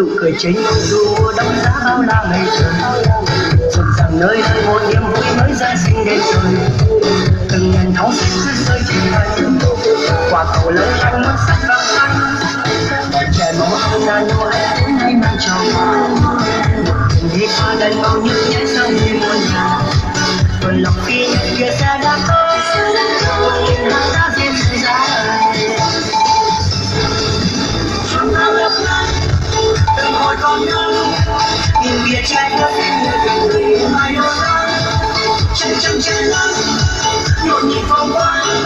nụ cười chính dù mùa đông giá bao la ngày trời, rộn ràng nơi đây một niềm vui mới ra sinh đến trời. Từng ngàn tháo xinh cứ rơi trên thành, quả cầu lâu anh mất sắc vàng xanh. Bọn trẻ mong không ngàn nô em đến nay mang cho quà, đi qua đây bao nhiêu nhé sao như muôn nhà. Rồi lòng khi nhận kia sẽ đã có một nghìn hàng đã riêng sự giá đời. Chúng ta gặp lại từng hồi còn nhớ, nhìn kia trái đất như từng người mai đôi ta. Chân chân trên lắm nhộn nhịp vòng quanh,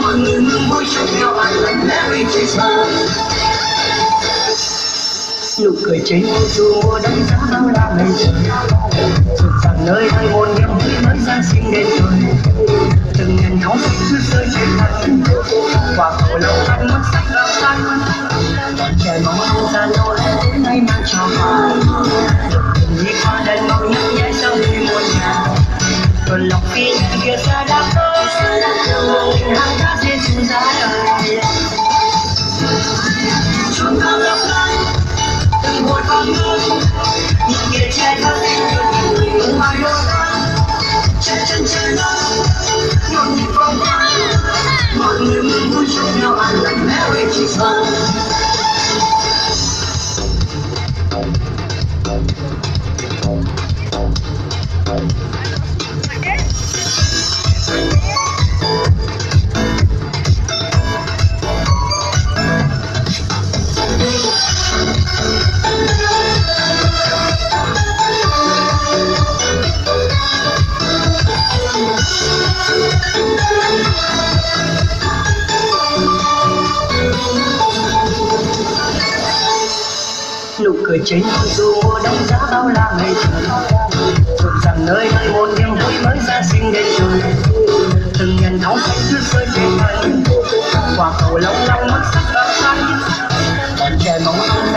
mọi người mừng vui chung nhau ăn lần Merry Christmas. Nụ cười chính dù mùa đông giá bao la ngày trời, rộn ràng nơi đây một niềm vui mới Giáng sinh đến trời. Từng ngàn tháo xinh cứ rơi trên thành, quả cầu lâu anh mất sắc vàng xanh. Bọn trẻ mong không gian Noel đến nay mang cho quà, từng đi qua đây mau nhấp nháy sao như muôn nhà. Rồi lòng khi nhận kia sẽ đã có một nghìn hàng đã riêng sự giá đời. Chúng ta gặp lại từng hồi còn nhớ, nhìn kia che thắt như từng người mai đôi ta. Chân chân trên đó nhộn nhịp vòng quanh, mọi người mừng vui chung nhau ăn lần Merry Christmas. Nụ cười chính dù mùa đông giá bao la ngày trời, rộn ràng nơi đây một niềm vui mới Giáng sinh đến trời. Từng ngàn tháo xinh cứ rơi trên thành, quả cầu long long mất